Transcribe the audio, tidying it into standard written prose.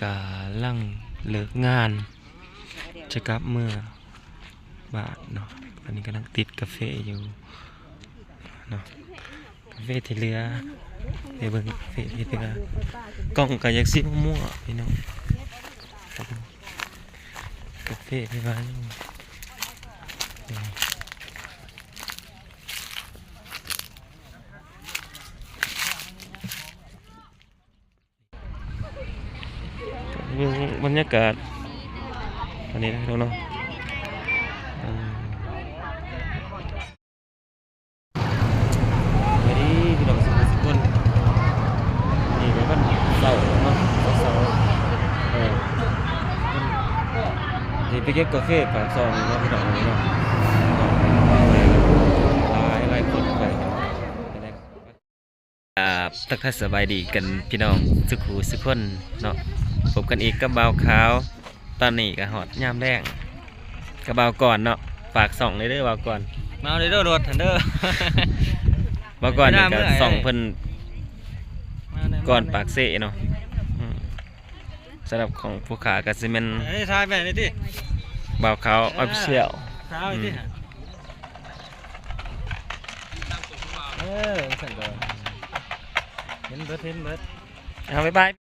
กาลังเลิกงานจะกลับเมื่อบ้านเนาะอันนี้กำลังติดกาแฟอยู่เนาะกาแฟที่เรือไปเบิ่งกาแฟที่เรือกล้องก็อยากสิมั่วๆพี่น้องกาแฟที่บ้านบรรยากาศอันนี้นะพี่น้องเนาะสวัสดีพี่น้องทุกคนนี่เป็นวันเสาร์เนาะเสาร์ที่ไปเก็บกาแฟปากซอยนี่เนาะพี่น้องนี่เนาะหลายคนไปทักทายสบายดีกันพี่น้องสุขุสุขคนเนาะพบกันอีกกับบ่าวขาวตอนนี้ก็ฮอดยามแรงกับบ่าวก่อนเนาะฝากส่องเลยเด้อบ่าวก่อนมาเอาเลยเด้อรถทันเด้อบ่าวก่อนนี่ก็ส่องเพิ่นก่อนปากเสะเนาะสำหรับของผู้ขาก็สิแม่นทายไปนี่ติบ่าวขาวออฟฟิเชียลทายติสั่นก็เห็นเบิดเอาบ๊ายบาย